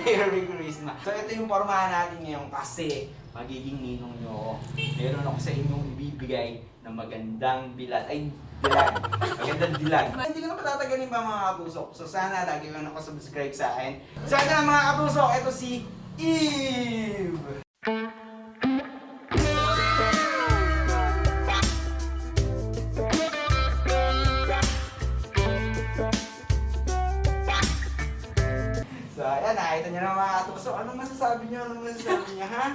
Merry Christmas. So ito yung pormahan natin ngayon kasi magiging ninong nyo. Meron ako sa inyong ibibigay na magandang bilat. Ay, dilag. Magandang dilag. Hindi ko na patatagalin pa mga katusok. So sana lagi mo nakasubscribe sa akin. So ito na mga katusok, ito si Eve! So ayan, nakita niyo na mga katusok. Anong masasabi niyo? Anong masasabi niya, ha?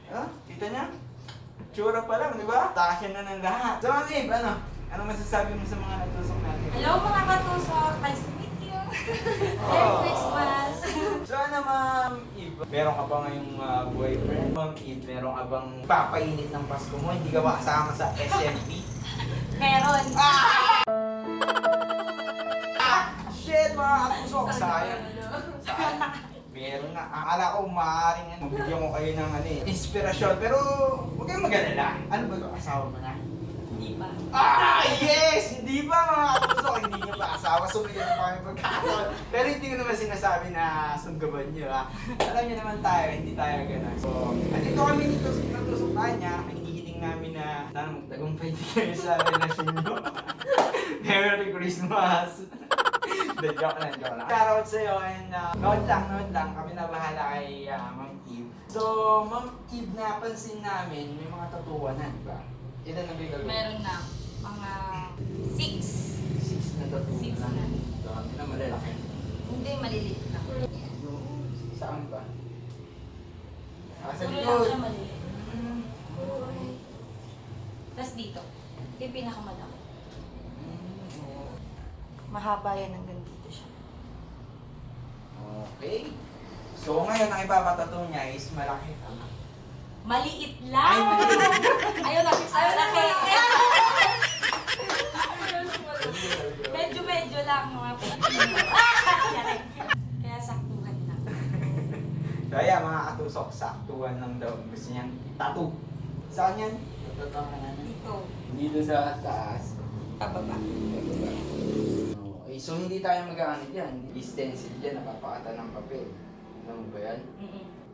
Huh? Kita niya? Tsura pa lang, di ba? Tasya na ng lahat. So Eve, ano? Anong masasabi mo sa mga katusok natin? Hello mga katusok! Nice to meet you! Merry Christmas! So ano Ma'am Eve, meron ka ba ngayong boyfriend? Ma'am Eve, meron ka bang papainit ng Pasko mo? Hindi ka ba kasama sa SMP? Meron! Shit mga katusok, sayang. Meron na. Akala ko maaaring mabigyan ko kayo ng inspirasyon. Pero huwag kayong mag-alala. Ano ba ito? Asawa mo na? Hindi pa. Yes! Hindi pa mga katusok. Hindi niyo pa asawa. Sumigyan pa kami pagkakaroon. Pero hindi ko naman sinasabi na sunggaban niyo ha. Alam niyo naman tayo, hindi tayo gano'n. So, andito kami dito sa katusok niya. Hinihiling namin na sana magtagumpay din kayo sa relasyon niyo. Merry Christmas! Joke lang. Shoutout sa'yo and note lang. Kami na bahala kay Ma'am Eve. So, Ma'am Eve, napansin namin may mga tatuan na, di ba? Ilan na bigay? Meron na. Mga 6. 6 na tatuan. 6 na. Dami na malalaki. Hindi, maliliit lang. Saan ba? Sa Puro lang likod. siya maliliit. Tapos dito. Ito yung pinakamalaki. Mahaba yan hanggang dito siya. Okay. So, ngayon ang ipapatato niya is malaki. Maliit lang! Ay, maliit. Ayaw na, malaki. Medyo lang mga Pilipino. Kaya saktuhan lang. So, ayan, mga katusok, saktuhan lang daw. Gusto niyang tattoo. Saan yan? Tattoo ka na. Dito. Dito sa taas. Pababa. Okay, so hindi tayo mag-ano dyan. Stencil dyan, napapakata ng papel. Alam mo ba yan?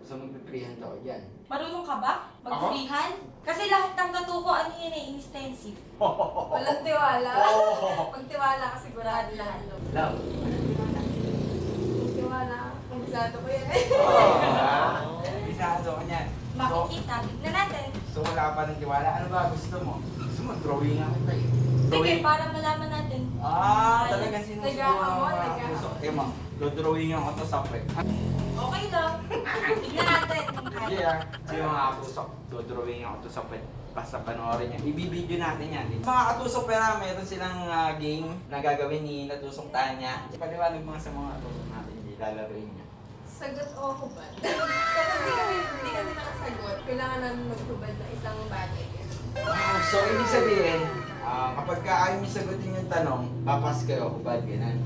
So magpiprehan ako dyan. Marunong ka ba? Mag-freehand? Kasi lahat ng tattoo ko, ano yun eh, in-stencil. Walang tiwala. Oh. Pag tiwala ka sigurado lahat. Love. Tiwala. Kabisado ko yan. Bisado ko niyan. Makikita, tignan natin. So wala pa ng tiwala. Ano ba gusto mo? Gusto mo drawing ako tayo. Sige, para malaman natin. Talagang sinusubukan ng mga puso. Eh ma, drawing ako to sa pwede. Okay lang. Tignan natin. Hindi so yung mga pusok, dodrawing ako to sa basta panoorin niya. Ibibideo natin yan. Mga katusok pera, meron silang game na gagawin ni Natusok Tanya. Paliwanag mga sa mga katusok natin, lalaroin niya. Sagot o hubad. Pero hindi kami nakasagot. Kailangan namin maghubad ng isang bagay. So, ibig sabihin, kapag ayaw niyo sagutin yung tanong, papas kayo, hubad, ganun.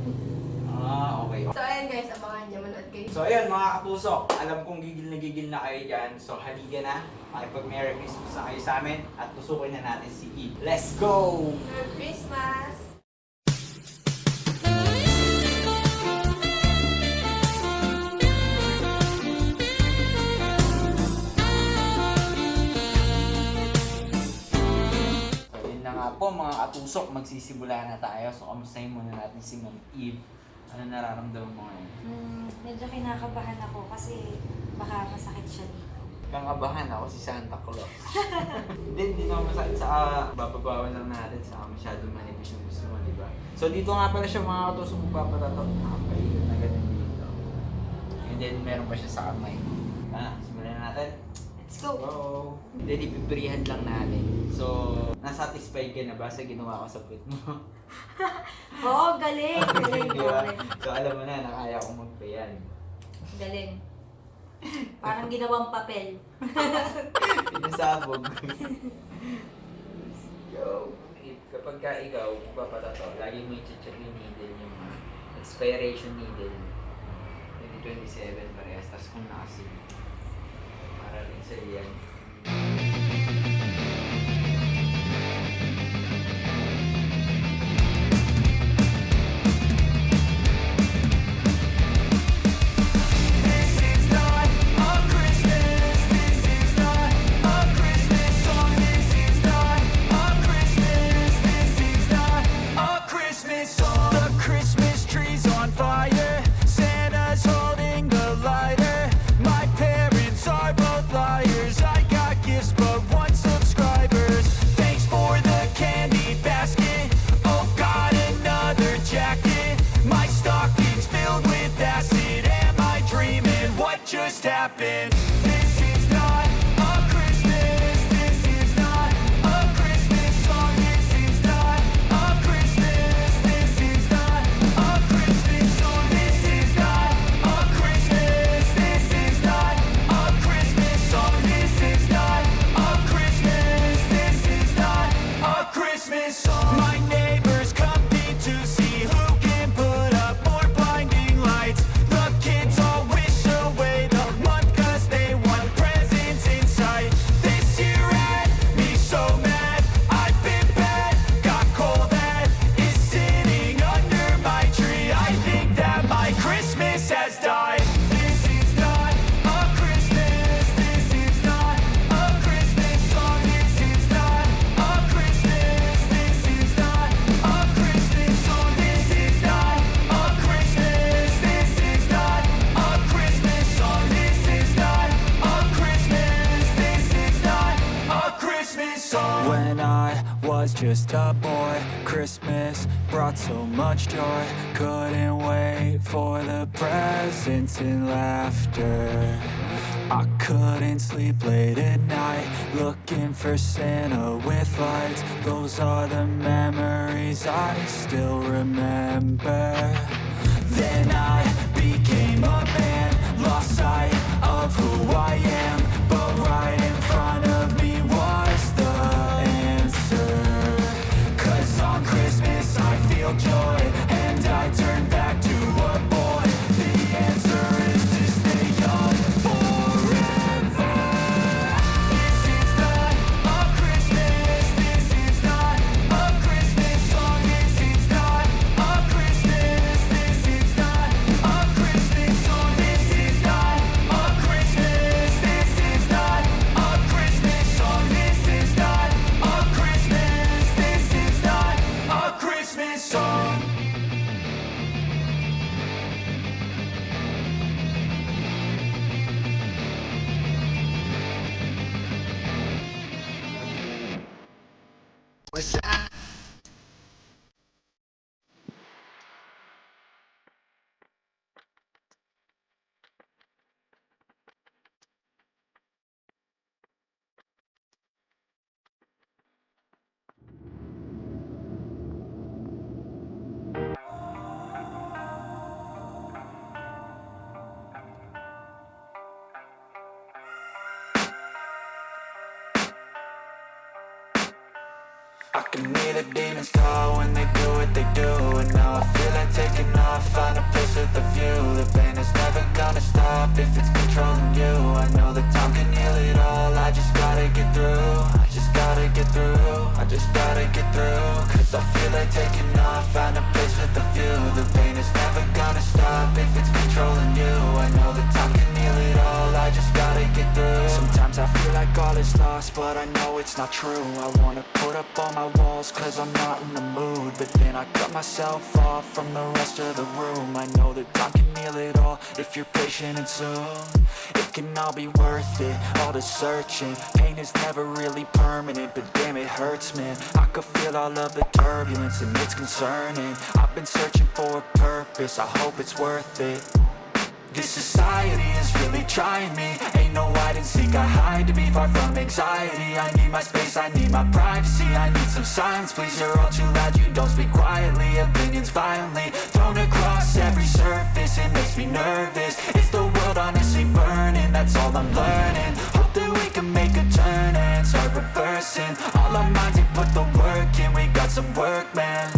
Okay. So ayan guys, abangan nyo. Manood kayo. So ayun mga katusok, alam kong gigil na kayo dyan. So halika na, makipag-Merry Christmas na kayo sa amin at tusukin na natin si Eve. Let's go! Merry Christmas! So yun na nga po mga katusok, magsisimula na tayo. So kamustahin muna natin si Ma'am Eve. Ano nararamdaman mo ngayon? Medyo kinakabahan ako kasi baka masakit siya dito. Kangabahan ako si Santa Claus. Hindi naman masakit sa bababawan lang natin sa masyadong manipis yung gusto mo, di ba? So dito nga pala siya mga katusok magpapatato. Nakapahilot na ganun dito. And then meron pa siya sa kamay. Simulan na natin. Let's go! Oo. Then ipiprihan lang natin. So, nasatisfied ka na ba sa ginawa ko sa puwet mo? Oo, galing! Galing, Di ba? galing. So alam mo na, nakaya ko magprihan. Galing. Parang ginawang papel. Pinasabog. Yo, kapag ka ikaw, magpapatato, lagi mo i-check yung needle, yung expiration needle. 2027 parehas, tapos kung nakasin. Para rin sa iyan. This is what just happened. This is not a Christmas. This is not a Christmas song. This is not a Christmas. This is not a Christmas song. This is not a Christmas. This is not a Christmas song. This is not a Christmas. This is not a Christmas song. My neighbors compete to see who can put up more blinding lights. The kids all wish away the month 'cause they want presents in sight. This year had me so mad. I've been bad, got coal that is sitting under my tree. I think that my Christmas has died. This is not a Christmas. This is not a Christmas song. This is not a Christmas. This is not a Christmas song. This is not a Christmas. This is not a Christmas song. This is not a Christmas. This is not a Christmas song. When I was just a boy, Christmas brought so much joy. Couldn't wait for the presents and laughter. I couldn't sleep late at night, looking for Santa with lights. Those are the memories I still remember. Then I became a man, lost sight of who I am. But right in front of me was the answer. 'Cause on Christmas I feel joy, and I turn back to a boy. The answer is to stay young forever. This is not a Christmas. This is not a Christmas song. This is not a Christmas. This is not a Christmas song. This is not a Christmas. This is not a Christmas song. This is not a Christmas. This is not a Christmas song. I can hear the demons call when they do what they do. And now I feel like taking off, find a place with a view. The pain is never gonna stop if it's controlling you. I know that time can heal it all, I just gotta get through. I just gotta get through, I just gotta get through. 'Cause I feel like taking off, find a place with a view. The pain is never gonna stop if it's controlling you. I know that time can heal it all, I just gotta get through. Sometimes I feel like all is lost, but I know it's not true. I wanna put up all my walls 'cause I'm not in the mood. But then I cut myself off from the rest of the room. I know that time can heal it all if you're patient and soon. It can all be worth it, all the searching. Pain is never really permanent, but damn it hurts, man. I could feel all of the turbulence and it's concerning. I've been searching for a purpose, I hope it's worth it. This society is really trying me. Ain't no hide and seek, I hide to be far from anxiety. I need my space, I need my privacy. I need some silence, please, you're all too loud. You don't speak quietly, opinions violently thrown across every surface. It makes me nervous, it's the world honestly burning. That's all I'm learning, hope that we can make a turn and start reversing. All our minds, we put the work in, we got some work, man.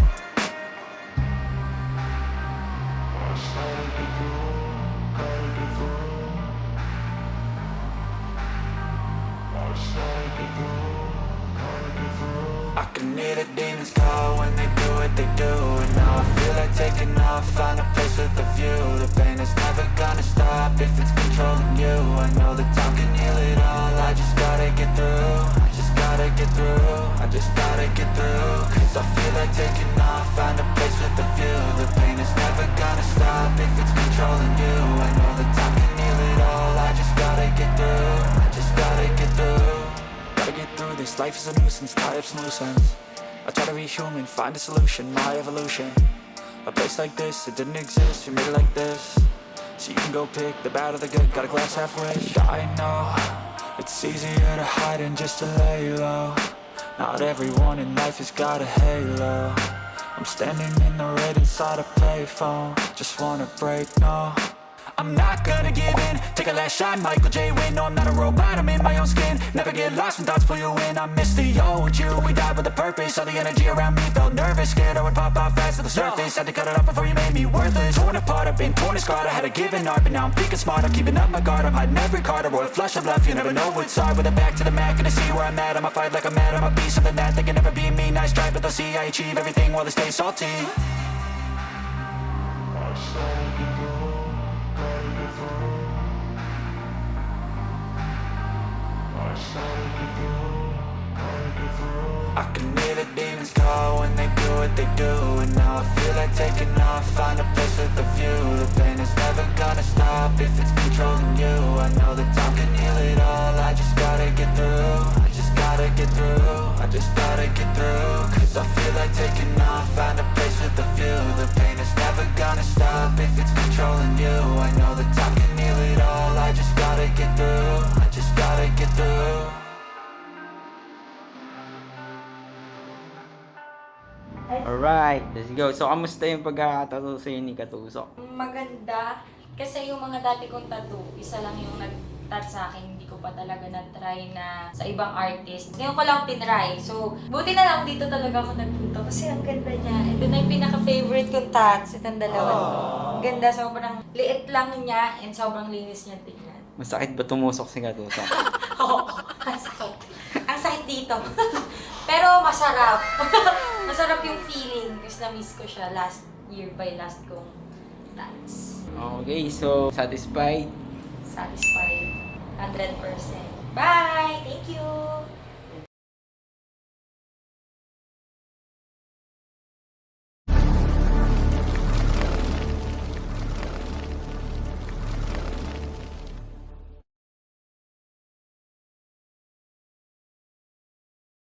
I can hear the demons call when they do what they do. And now I feel like taking off, find a place with a view. The pain is never gonna stop if it's controlling you. I know that time can heal it all, I just gotta get through. I just gotta get through, I just gotta get through. 'Cause I feel like taking off, find a place with a view. The pain is never gonna stop if it's controlling you. I know that time can heal it all, I just gotta get through. I just gotta get through. Gotta get through this, life is a nuisance, tie up some loose ends. I try to be human, find a solution, my evolution. A place like this, it didn't exist, we made it like this. So you can go pick the bad or the good, got a glass halfway. I know it's easier to hide than just to lay low. Not everyone in life has got a halo. I'm standing in the red inside a payphone. Just wanna break, no, I'm not gonna give in. Take a last shot, Michael J. Win. No, I'm not a robot, I'm in my own skin. Never get lost when thoughts pull you in. I miss the old you, we died with a purpose. All the energy around me felt nervous. Scared I would pop off fast to the surface. Had to cut it off before you made me worthless. Torn apart, I've been torn and scarred. I had a given art, but now I'm thinking smart. I'm keeping up my guard, I'm hiding every card. A royal flush of love, you never know what's hard. With a back to the mat, gonna see where I'm at. I'ma fight like I'm mad, I'ma be something that they can never be me. Nice try, but they'll see I achieve everything while they stay salty. I can hear the demons call when they do what they do. And now I feel like taking off, find a place with a view. The pain is never gonna stop if it's controlling you. I know that time can heal it all, I just gotta get through. I just gotta get through, I just gotta get through. Cause I feel like taking off, find a place with a view. The pain is never gonna stop if it's controlling you. I know that time can heal it all, I just gotta get through. I just gotta get through. Alright, let's go. So, kamusta yung pagkakatattoo sa'yo ni Katusok? Maganda. Kasi yung mga dati kong tattoo, isa lang yung nag-tat sa akin. Hindi ko pa talaga na-try na sa ibang artist. Ngayon ko lang tinry. So, buti na lang dito talaga ako nagpunta kasi ang ganda niya. Ito na yung pinaka-favorite kong tats. Itong dalawa. Ang ganda. Sobrang liit lang niya and sobrang linis niya tingnan. Masakit ba tumusok si Katusok? Oo, ang sakit. Ang sakit dito. Pero masarap. Masarap yung feeling kasi na-miss ko siya last kong tats. Okay, so satisfied? Satisfied. 100%. Bye! Thank you!